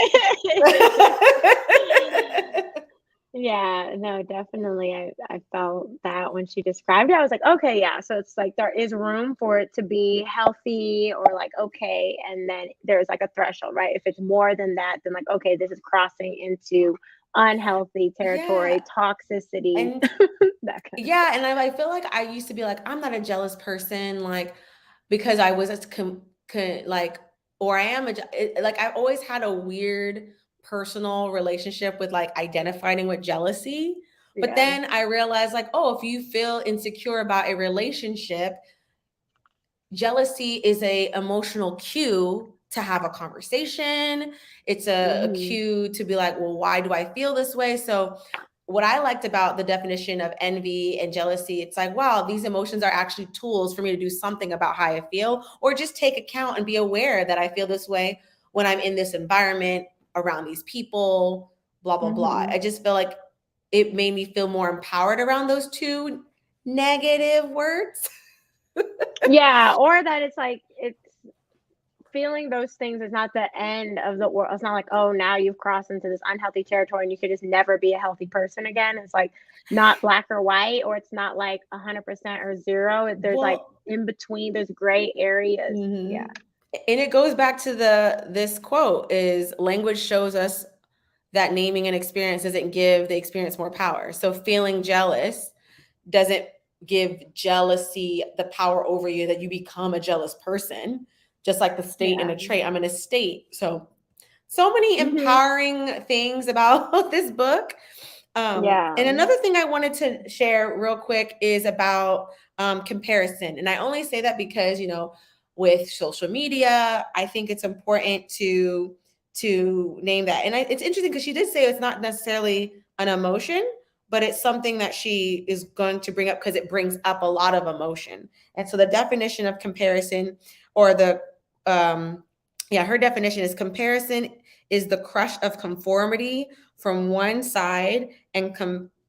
Yeah, no, definitely. I felt that when she described it, I was like, okay, yeah. So it's like there is room for it to be healthy or like okay, and then there's like a threshold, right? If it's more than that, then like okay, this is crossing into unhealthy Yeah, territory, toxicity, and that kind of yeah, stuff. and I feel like I used to be like, I'm not a jealous person, like because I was like, or I am like I've always had a weird personal relationship with like identifying with jealousy. But Yeah. then I realized like, oh, if you feel insecure about a relationship, jealousy is a emotional cue to have a conversation. It's a Hmm. cue to be like, well, why do I feel this way? So what I liked about the definition of envy and jealousy, it's like, wow, these emotions are actually tools for me to do something about how I feel, or just take account and be aware that I feel this way when I'm in this environment around these people, blah, blah, blah. Hmm. I just feel like it made me feel more empowered around those two negative words. Yeah, or that it's like it's feeling those things is not the end of the world. It's not like, oh, now you've crossed into this unhealthy territory and you could just never be a healthy person again. It's like not black or white, or it's not like 100% or zero. There's like Well, in between, there's gray areas. Yeah. mhm. And it goes back to this quote is language shows us that naming an experience doesn't give the experience more power. So feeling jealous doesn't give jealousy the power over you that you become a jealous person, just like the state and Yeah. a trait. I'm in a state. So many Hmm. empowering things about this book. Yeah. And another thing I wanted to share real quick is about comparison. And I only say that because, with social media, I think it's important to name that. And it's interesting because she did say it's not necessarily an emotion, but it's something that she is going to bring up because it brings up a lot of emotion. And so the definition of comparison, or her definition is comparison is the crush of conformity from one side and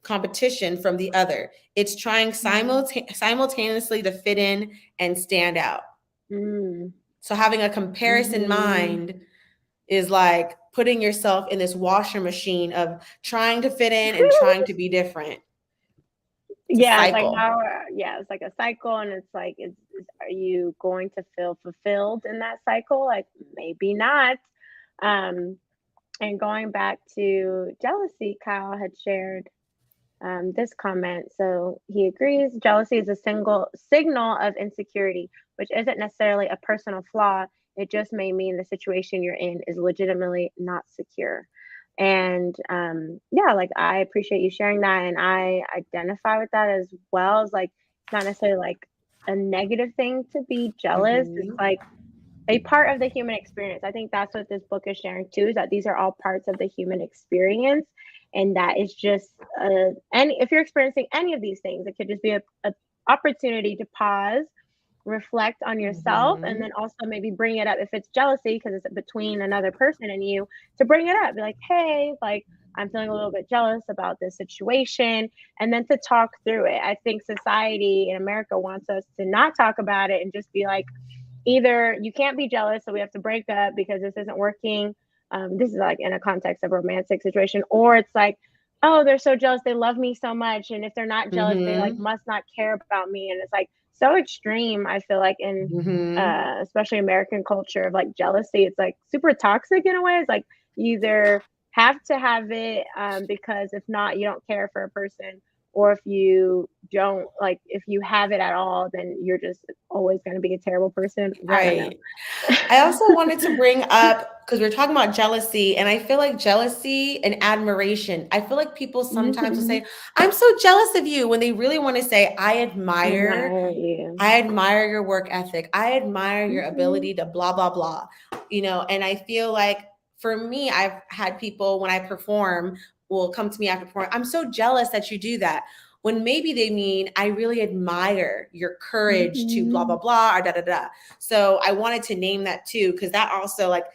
competition from the other. It's trying Hmm. simultaneously to fit in and stand out. Mm. So having a comparison Hmm. mind is like putting yourself in this washer machine of trying to fit in and trying to be different. It's a Yeah, it's like cycle. how, yeah, it's like a cycle, and it's like, are you going to feel fulfilled in that cycle? Like maybe not. Um, And going back to jealousy, Kyle had shared this comment. So he agrees jealousy is a single signal of insecurity, which isn't necessarily a personal flaw. It just may mean the situation you're in is legitimately not secure. And yeah, like I appreciate you sharing that. And I identify with that as well. As like, it's not necessarily like a negative thing to be jealous. It's Mhm. like, a part of the human experience. I think that's what this book is sharing too, is that these are all parts of the human experience. And that is just, and if you're experiencing any of these things, it could just be a opportunity to pause, reflect on yourself, and Mhm. then also maybe bring it up if it's jealousy, because it's between another person and you, to bring it up. Be like, hey, like, I'm feeling a little bit jealous about this situation, and then to talk through it. I think society in America wants us to not talk about it and just be like, either you can't be jealous, so we have to break up because this isn't working. This is like in a context of a romantic situation, or it's like, oh, they're so jealous, they love me so much, and if they're not jealous, they like Mm-hmm. must not care about me. And it's like so extreme, I feel like, in Mm-hmm. especially American culture of like jealousy. It's like super toxic in a way. It's like you either have to have it, because if not, you don't care for a person, or if you don't, like, if you have it at all, then you're just always going to be a terrible person. I don't know. Right. I also wanted to bring up, because we're talking about jealousy, and I feel like jealousy and admiration. I feel like people sometimes will Mhm. say, I'm so jealous of you, when they really want to say, Admire you. I admire your work ethic. I admire your Mhm. ability to blah, blah, blah. And I feel like for me, I've had people when I perform will come to me after performing, I'm so jealous that you do that. When maybe they mean, I really admire your courage to blah, blah, Mhm. blah, or da, da, da. So I wanted to name that too, because that also, like,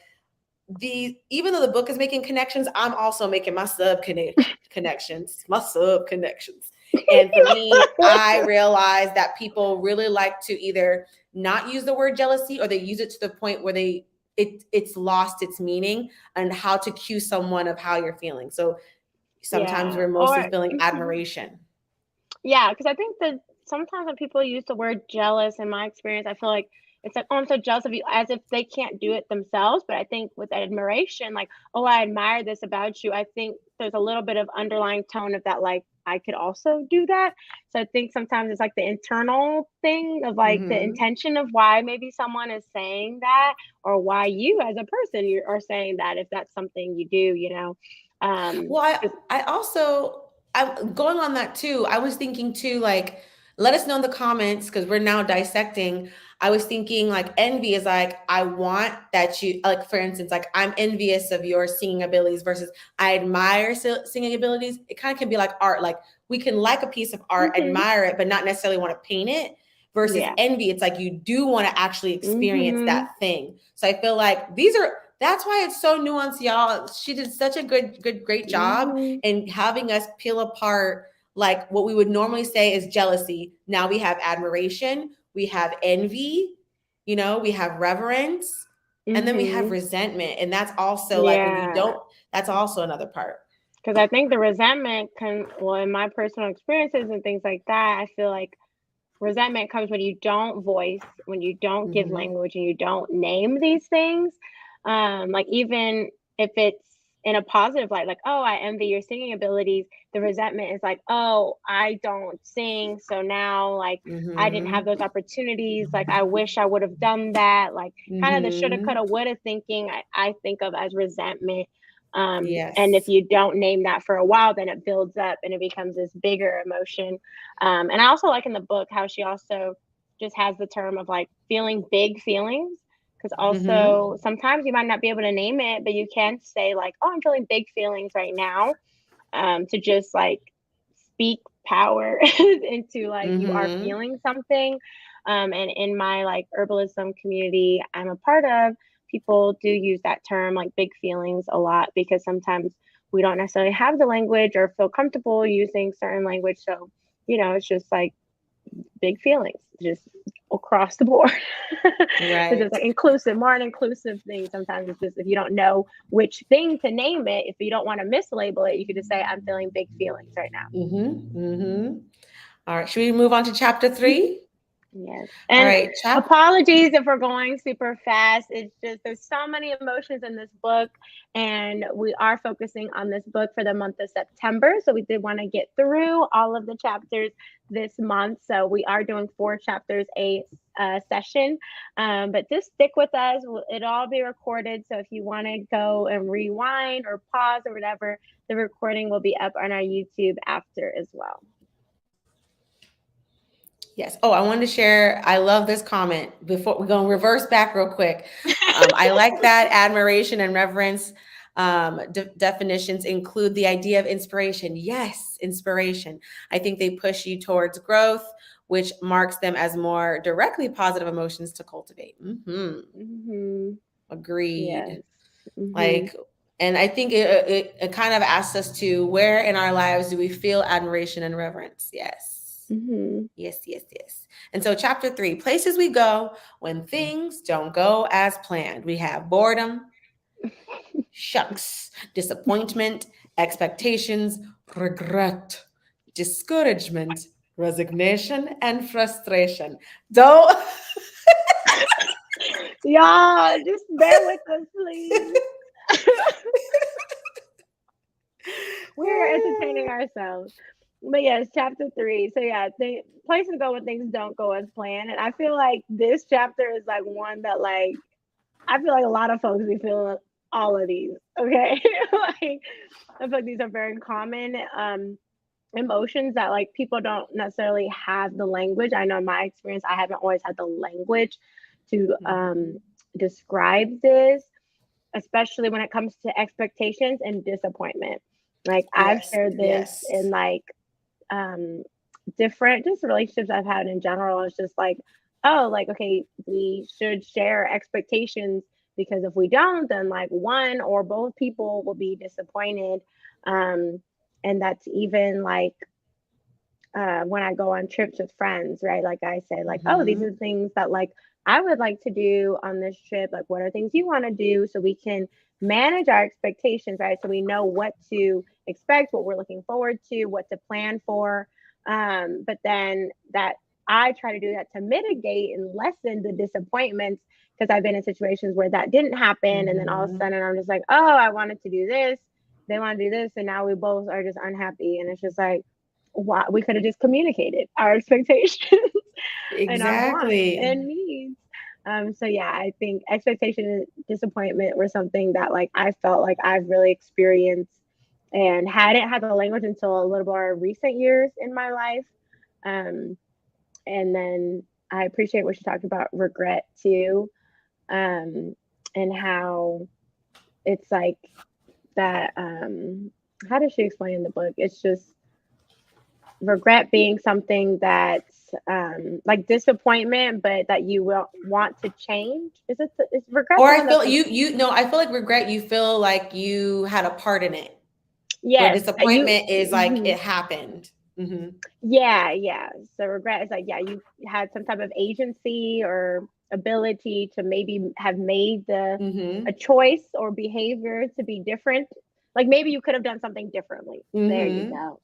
even though the book is making connections, I'm also making my sub connections. And for me, I realize that people really like to either not use the word jealousy, or they use it to the point where it's lost its meaning and how to cue someone of how you're feeling. So sometimes Yeah. we're mostly Or feeling mhm. admiration. Yeah, because I think that sometimes when people use the word jealous, in my experience, I feel like it's like, oh, I'm so jealous of you, as if they can't do it themselves. But I think with admiration, like, oh, I admire this about you, I think there's a little bit of underlying tone of that, like, I could also do that. So I think sometimes it's like the internal thing of like the Mm-hmm. intention of why maybe someone is saying that, or why you as a person you are saying that, if that's something you do. Well, 'Cause I'm going on that too. I was thinking too, like, let us know in the comments, because we're now dissecting. I was thinking, like, envy is like, I want that you, like, for instance, like, I'm envious of your singing abilities versus I admire singing abilities. It kind of can be like art. Like, we can like a piece of art, mhm, admire it, but not necessarily want to paint it. Versus yeah. envy, it's like you do want to actually experience Mhm. that thing. So I feel like that's why it's so nuanced, y'all. She did such a great job Mhm. in having us peel apart, like, what we would normally say is jealousy. Now we have admiration, we have envy, we have reverence, and then we have Mhm. resentment. And that's also like when you Yeah, don't, that's also another part. because I think the resentment can, well, in my personal experiences and things like that, I feel like resentment comes when you don't voice, when you don't give Mm-hmm. language, and you don't name these things. Like, even if it's in a positive light, like, oh, I envy your singing abilities, the resentment is like, oh, I don't sing, so now, like, I didn't have Mm-hmm. those opportunities. Like, I wish I would have done that. Like, kind of the shoulda, Mm-hmm. coulda, woulda thinking, I think of as resentment. And if Yes. you don't name that for a while, then it builds up and it becomes this bigger emotion. And I also like in the book how she also just has the term of like feeling big feelings. Because Mm-hmm. also sometimes you might not be able to name it, but you can say, like, oh, I'm feeling big feelings right now, to just like speak power into like you are Mm-hmm. feeling something. And in my like herbalism community I'm a part of, people do use that term, like big feelings, a lot, because sometimes we don't necessarily have the language or feel comfortable using certain language. So, it's just like big feelings, just across the board. It's just Right. like inclusive, more an inclusive thing. Sometimes it's just if you don't know which thing to name it, if you don't want to mislabel it, you could just say, I'm feeling big feelings right Mm-hmm. Mm-hmm. All right. Should we move on to chapter now. 3? Yes. All And right. apologies if we're going super fast. It's just there's so many emotions in this book, and we are focusing on this book for the month of September. So we did want to get through all of the chapters this month. So we are doing 4 chapters a session. But just stick with us. It'll all be recorded. So if you want to go and rewind or pause or whatever, the recording will be up on our YouTube after as well. Yes. Oh, I wanted to share. I love this comment. Before we go reverse back real quick, I like that admiration and reverence definitions include the idea of inspiration. Yes, inspiration. I think they push you towards growth, which marks them as more directly positive emotions to cultivate. Hmm. Mm-hmm. Agreed. Yes. Mm-hmm. Like, and I think it kind of asks us to, where in our lives do we feel admiration and reverence? Yes. Mhm. Yes, yes, yes. And so, chapter 3, places we go when things don't go as planned. We have boredom, shucks, disappointment, expectations, regret, discouragement, resignation, and frustration. Don't. Y'all, just bear with us, please. We're entertaining ourselves. But yes, chapter 3. So yeah, places to go when things don't go as planned. And I feel like this chapter is like one that like I feel like a lot of folks be feeling all of these. Okay. Like I feel like these are very common emotions that like people don't necessarily have the language. I know in my experience, I haven't always had the language to describe this, especially when it comes to expectations and disappointment. Like I've Yes, shared this yes. in like different just relationships I've had in general. It's just like, oh, like okay, we should share expectations because if we don't, then like one or both people will be disappointed. Um, and that's even like when I go on trips with friends, right? Like I say, like, oh, these Mhm. are things that like I would like to do on this trip. Like, what are things you want to do so we can manage our expectations, right? So we know what to expect, what we're looking forward to, what to plan for. But then that I try to do that to mitigate and lessen the disappointments because I've been in situations where that didn't happen. And then all of a Mhm. sudden I'm just like, oh, I wanted to do this. They want to do this. And now we both are just unhappy. And it's just like, why we could have just communicated our expectations and our wants Exactly. and needs. So yeah, I think expectation and disappointment were something that like I felt like I've really experienced and hadn't had the language until a little more recent years in my life. Um, and then I appreciate what you talked about regret too, and how it's like that. How does she explain in the book? It's just regret being something that's like disappointment, but that you will want to change. Is regret Or the I one feel that's like I feel like regret, you feel like you had a part in it. Where yes, you disappointment is like mhm. it happened. Mhm. Yeah, yeah. So regret is like yeah, you had some type of agency or ability to maybe have made the a Mhm. choice or behavior to be different. Like maybe you could have done something differently. There you Mhm. go.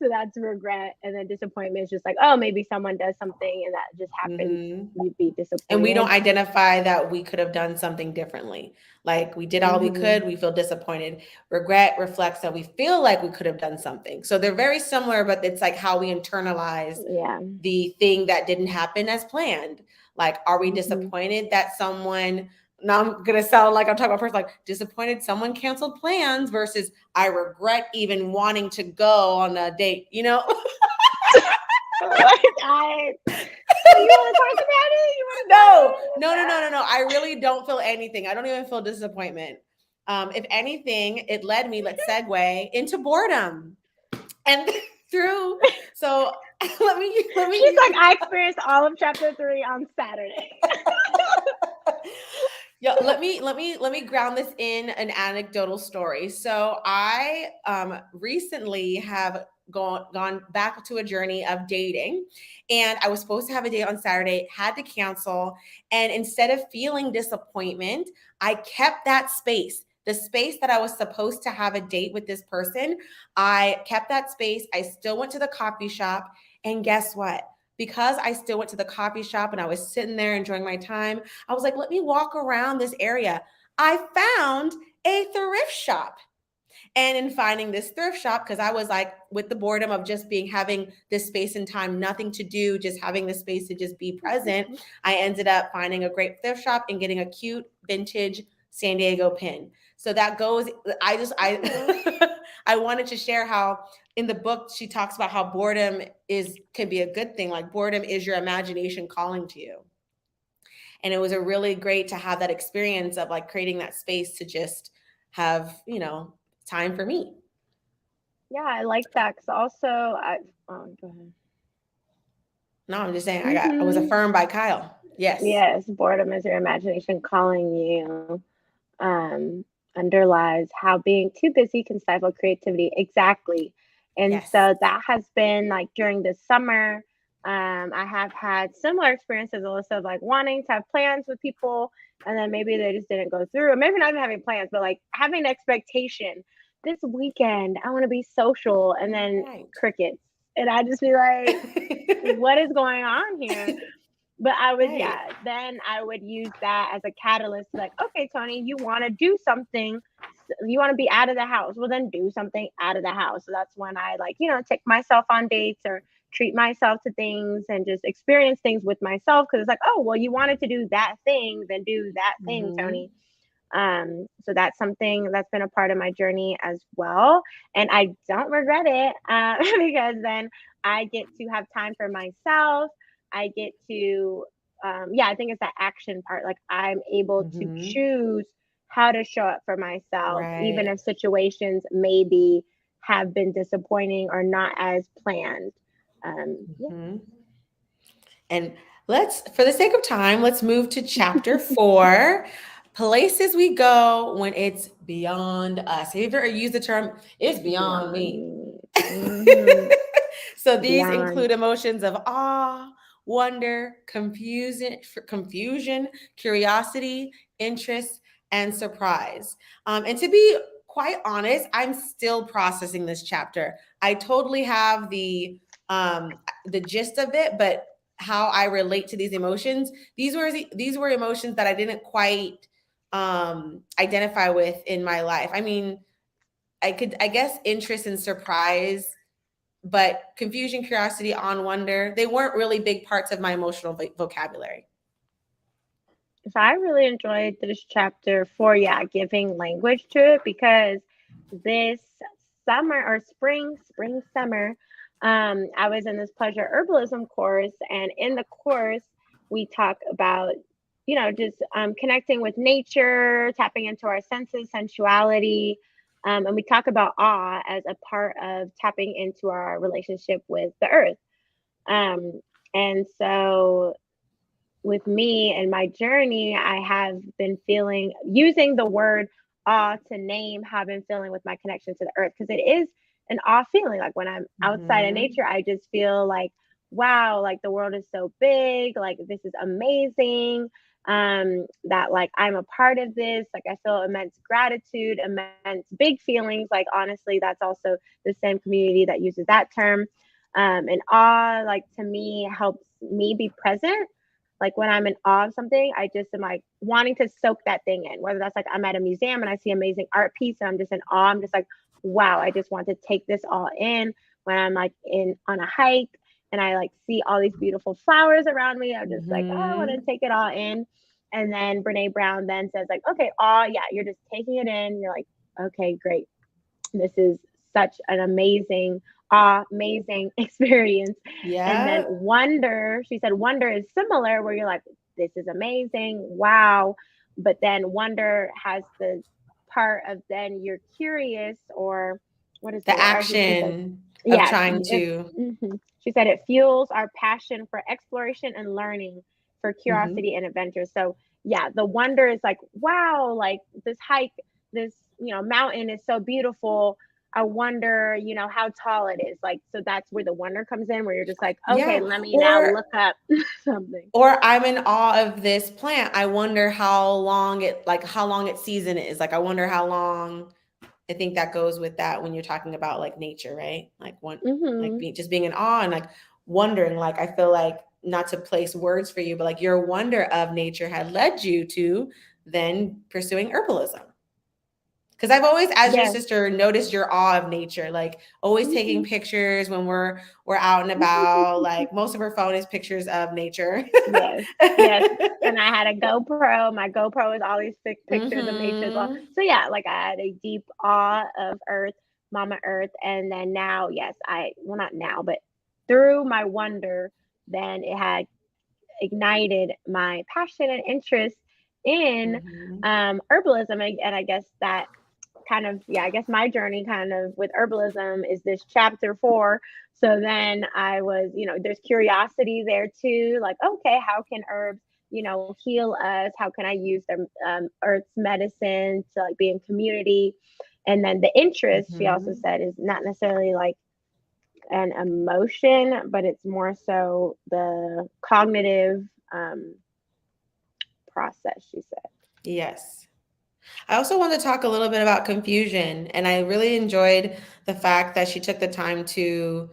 So that's regret, and then disappointment is just like oh maybe someone does something and that just happens. Mhm. You'd be And we don't disappointed. identify that we could have done something differently. Like we did all we Hmm. could, we feel disappointed. Regret reflects that we feel like we could have done something. So they're very similar, but it's like how we internalize Yeah. the thing that didn't happen as planned. Like, are we Hmm. disappointed that someone, now I'm gonna sound like I'm talking about first, like disappointed someone canceled plans versus I regret even wanting to go on a date, you know? Like I. So you want to talk about it? You want to No, no, go no, no, ahead? no, no. I really don't feel anything. I don't even feel disappointment. If anything, it led me, let's segue into boredom. And through, so let me She's use like, I experienced all of chapter 3 on Saturday. yeah, let me ground this in an anecdotal story. So I recently have gone back to a journey of dating, and I was supposed to have a date on Saturday, had to cancel, and instead of feeling disappointment, I kept that space. The space that I was supposed to have a date with this person, I kept that space. I still went to the coffee shop, and guess what? Because I still went to the coffee shop and I was sitting there enjoying my time, I was like, let me walk around this area. I found a thrift shop. And in finding this thrift shop, because I was like with the boredom of just being having this space and time, nothing to do, just having the space to just be present, I ended up finding a great thrift shop and getting a cute vintage San Diego pin. So that goes, Oh, I wanted to share how in the book she talks about how boredom is can be a good thing. Like boredom is your imagination calling to you. And it was a really great to have that experience of like creating that space to just have, time for me. yeah, I like that. Cause also, go ahead. No, I'm just saying I was Hmm. affirmed by Kyle. Yes. Yes, boredom is your imagination calling you. Um, underlies how being too busy can stifle creativity. Exactly. And Yes. so that has been like during the summer. I have had similar experiences, Alyssa, of like wanting to have plans with people, and then maybe they just didn't go through. Or maybe not even having plans, but like having an expectation. This weekend, I want to be social, and then Right. crickets. And I just be like, what is going on here? But I would, Right. then I would use that as a catalyst to like, okay, Tony, you want to do something. You want to be out of the house. Well, then do something out of the house. So that's when I like, take myself on dates or treat myself to things and just experience things with myself. Cause it's like, oh, well, you wanted to do that thing, then do that thing, Tony. So that's something that's been a part of my journey as well. And I don't regret it because then I get to have time for myself. I get to, I think it's that action part. Like I'm able to Mm-hmm. choose how to show up for myself, even Right. if situations maybe have been disappointing or not as planned. Yeah. Mm-hmm. And for the sake of time, let's move to chapter 4, places we go when it's beyond us. Have you ever used the term, it's beyond Beyond me? me. Hmm. So these Beyond. include emotions of awe, wonder, confusion, curiosity, interest, and surprise. And to be quite honest, I'm still processing this chapter. I totally have the gist of it, but how I relate to these emotions, these were emotions that I didn't quite identify with in my life. I mean, I guess interest and surprise, but confusion, curiosity, on wonder, they weren't really big parts of my emotional vocabulary. So I really enjoyed this chapter for, giving language to it because this summer or summer, I was in this pleasure herbalism course. And in the course, we talk about, just connecting with nature, tapping into our senses, sensuality. And we talk about awe as a part of tapping into our relationship with the earth. Um, and so with me and my journey, I have been feeling using the word awe to name how I've been feeling with my connection to the earth because it is an awe feeling. Like when I'm outside in Mm-hmm. nature, I just feel like, wow, like the world is so big, like this is amazing. That like I'm a part of this, like I feel immense gratitude, immense big feelings. Like honestly, that's also the same community that uses that term. And awe, like to me, helps me be present like when I'm in awe of something, I just am like wanting to soak that thing in. Whether that's like I'm at a museum and I see amazing art piece and I'm just in awe. I'm just like, wow, I just want to take this all in. When I'm like in on a hike and I like see all these beautiful flowers around me, I'm just like, oh, I want to Mm-hmm. take it all in. And then Brene Brown then says like, okay, awe, yeah, you're just taking it in. You're like, okay, great. This is such an amazing experience. And then Yeah. wonder, she said, wonder is similar where you're like, this is amazing. Wow. But then wonder has the part of then you're curious or what is the The word? She says, action of yeah, trying to. she said it fuels our passion for exploration and learning, for Mm-hmm. curiosity and adventure. So yeah, the wonder is like, wow, like this hike, this mountain is so beautiful. I wonder, how tall it is. Like, so that's where the wonder comes in, where you're just like, okay, Yeah. let me now Or look up something. I'm in awe of this plant. I wonder how long its season is. Like I wonder how long. I think that goes with that when you're talking about like nature, right? Like Hmm. just being in awe and like wondering. Like I feel like, not to place words for you, but like your wonder of nature had led you to then pursuing herbalism. Because I've always, as your Yeah. sister, noticed your awe of nature, like always taking Hmm. pictures when we're out and about. Like most of her phone is pictures of nature. Yes, yes. And I had a GoPro. My GoPro is all these pictures of nature as well. Mm-hmm. So yeah, like I had a deep awe of Earth, Mama Earth, and then now, yes, well not now, but through my wonder, then it had ignited my passion and interest in Mm-hmm. herbalism, and I guess that kind of, I guess my journey kind of with herbalism is this chapter 4. So then I was, there's curiosity there too, like, okay, how can herbs heal us? How can I use the earth's medicine to like be in community? And then the interest, she also Mm-hmm. said, is not necessarily like an emotion, but it's more so the cognitive process, she said. Yes. I also want to talk a little bit about confusion, and I really enjoyed the fact that she took the time to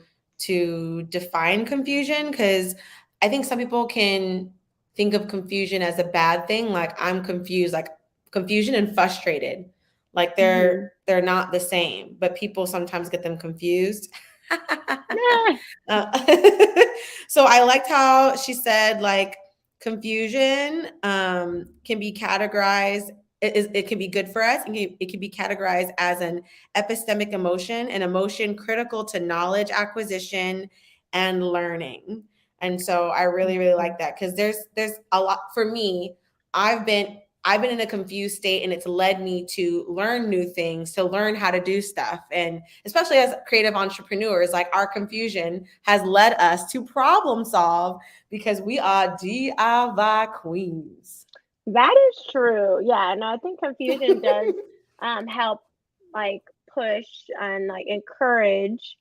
define confusion, because I think some people can think of confusion as a bad thing, like I'm confused, like confusion and frustrated, like Mm-hmm. they're not the same, but people sometimes get them confused. Yeah. Uh, so I liked how she said like confusion can be categorized. It can be good for us. It can be categorized as an epistemic emotion, an emotion critical to knowledge acquisition and learning. And so I really, really like that, because there's a lot for me. I've been I've been in a confused state, and it's led me to learn new things, to learn how to do stuff. And especially as creative entrepreneurs, like our confusion has led us to problem solve, because we are DIY queens. That is true. Yeah, and I think confusion does help like push and like encourage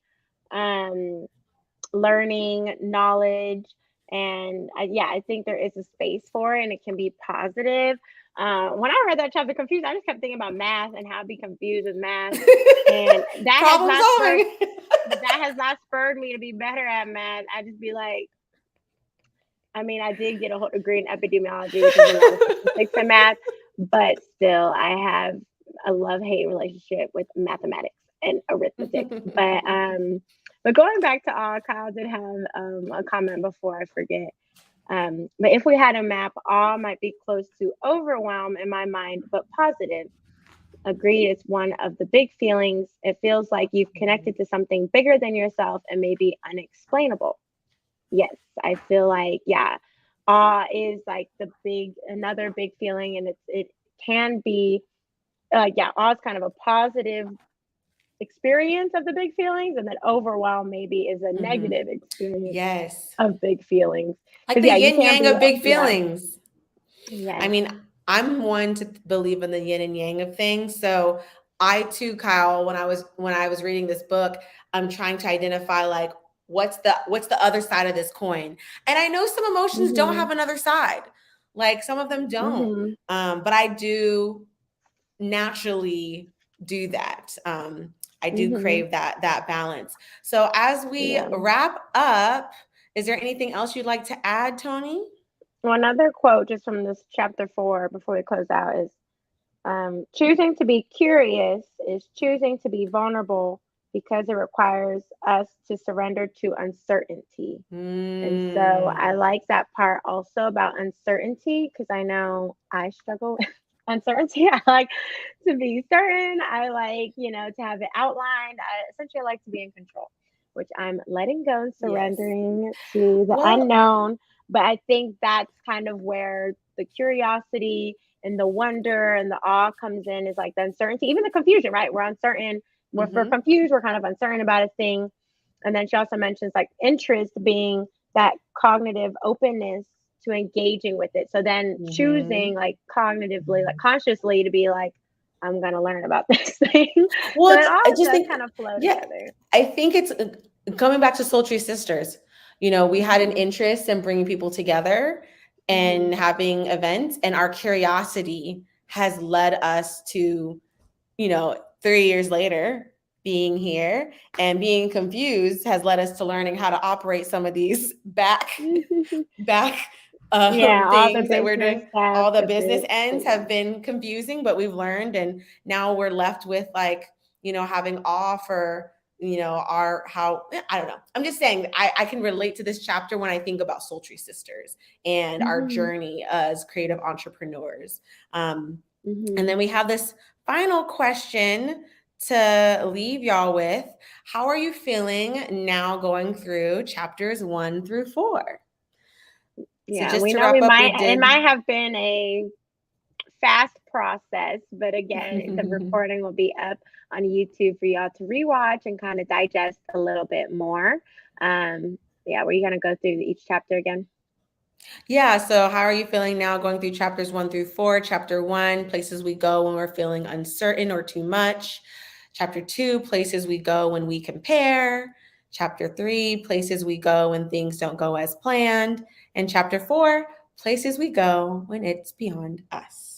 um learning, knowledge, and yeah, I think there is a space for it, and it can be positive. When I read that chapter confused, I just kept thinking about math and how I'd be confused with math, and Problem solving. that has not spurred me to be better at math. I just be like, I mean, I did get a whole degree in epidemiology, which is a lot of statistics and math, but still, I have a love-hate relationship with mathematics and arithmetic. But going back to all, Kyle did have a comment before I forget. But if we had a map, all might be close to overwhelm in my mind, but positive. Agreed, it's one of the big feelings. It feels like you've connected to something bigger than yourself and maybe unexplainable. Yes, I feel like, yeah, awe is like another big feeling, and it can be, yeah, awe is kind of a positive experience of the big feelings, and then overwhelm maybe is a Mhm. negative experience Yes. of big feelings. Like Because the yeah, you yin can't yang be, of big yeah, feelings. I yes, mean, I'm one to believe in the yin and yang of things. So I too, Kyle, when I was reading this book, I'm trying to identify like what's the other side of this coin. And I know some emotions don't mm-hmm, have another side. Like some of them don't. mm-hmm, But I do naturally do that. I do mm-hmm, crave that balance. So as we yeah. wrap up, is there anything else you'd like to add, Tony? Well, another quote just from this chapter 4 before we close out is choosing to be curious is choosing to be vulnerable because it requires us to surrender to uncertainty. And so I Mm. like that part also about uncertainty because I know I struggle with uncertainty. I like to be certain. I like, to have it outlined. Essentially, I like to be in control, which I'm letting go and Yes. surrendering to the Well, unknown. But I think that's kind of where the curiosity and the wonder and the awe comes in is like the uncertainty, even the confusion, right? We're uncertain. We're mhm, confused. We're kind of uncertain about a thing. And then she also mentions like interest being that cognitive openness to engaging with it. So then mhm. choosing like cognitively, like consciously to be like, I'm going to learn about this thing. Well, So it I all just does think, kind of flow yeah, together. I think it's coming back to Soultry Sisters. We had an Mm-hmm. interest in bringing people together Mm-hmm. and having events, and our curiosity has led us to, 3 years later, being here, and being confused has led us to learning how to operate some of these back Yeah, all the things that we're business doing. stuff, All the the business ends yeah. have been confusing, but we've learned, and now we're left with like, having awe for, our how I don't know. I'm just saying I can relate to this chapter when I think about Sultry Sisters and our Mm-hmm. journey as creative entrepreneurs. And Mm-hmm. then we have this final question to leave y'all with. How are you feeling now going through chapters 1 through 4? So Yeah, just we to know wrap up, we it did. might have been a fast process, but again, the recording will be up on YouTube for y'all to rewatch and kind of digest a little bit more. Yeah, we're gonna go through each chapter again. Yeah. So how are you feeling now going through chapters 1 through 4? Chapter 1, places we go when we're feeling uncertain or too much. Chapter 2, places we go when we compare. Chapter 3, places we go when things don't go as planned. And chapter 4, places we go when it's beyond us.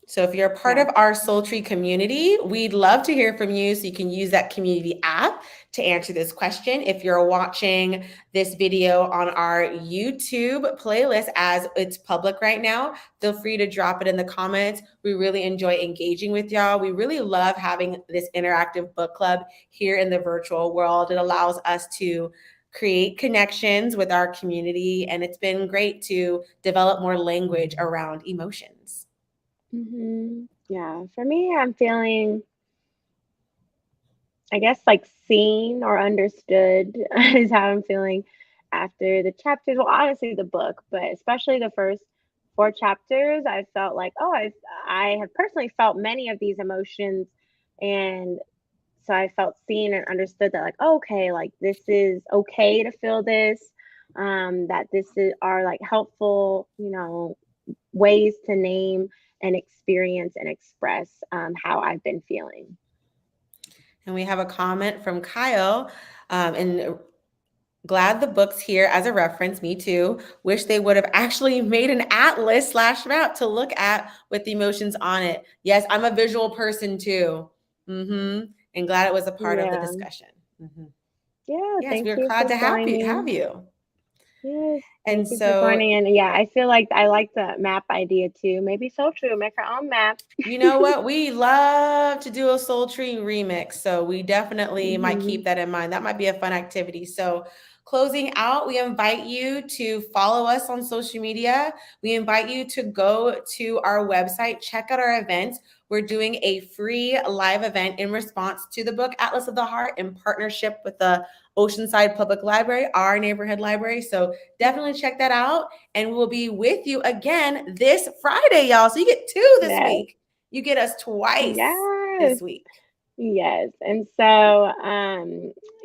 So if you're a part of our Soultry community, we'd love to hear from you. So you can use that community app to answer this question. If you're watching this video on our YouTube playlist as it's public right now, feel free to drop it in the comments. We really enjoy engaging with y'all. We really love having this interactive book club here in the virtual world. It allows us to create connections with our community, and it's been great to develop more language around emotions. Yeah, for me, I'm feeling, I guess, like seen or understood is how I'm feeling after the chapters. Well, honestly, the book, but especially the first four chapters, I felt like, oh, I have personally felt many of these emotions, and so I felt seen and understood that, like, oh, okay, like this is okay to feel this, that this is are like helpful, ways to name and experience and express how I've been feeling. And we have a comment from Kyle, and glad the book's here as a reference. Me too. Wish they would have actually made an atlas / map to look at with the emotions on it. Yes, I'm a visual person too. And glad it was a part of the Yeah. discussion. Yeah. Yes, Thank we're you glad for to have joining. you. Yes. And Thank you for so, joining. And yeah, I feel like I like the map idea too. Maybe Soultry will make her own map. you know what? We love to do a Soultry remix. So we definitely might keep that in mind. That might be a fun activity. So closing out, we invite you to follow us on social media. We invite you to go to our website, check out our events. We're doing a free live event in response to the book Atlas of the Heart in partnership with the Oceanside Public Library, our neighborhood library. So definitely check that out. And we'll be with you again this Friday, y'all. So you get 2 this Yes. week. You get us twice Yes. this week. Yes. And so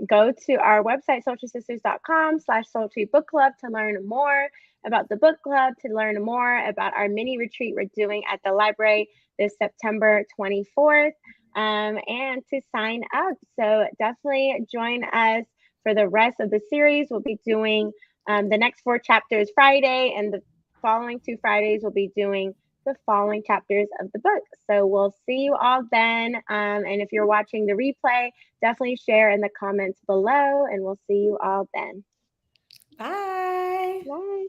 go to our website, soultrysisters.com/Soultry Book Club to learn more about the book club, to learn more about our mini retreat we're doing at the library this September 24th, and to sign up. So definitely join us for the rest of the series. We'll be doing the next 4 chapters Friday, and the following 2 Fridays we'll be doing the following chapters of the book. So we'll see you all then. And if you're watching the replay, definitely share in the comments below, and we'll see you all then. Bye. Bye.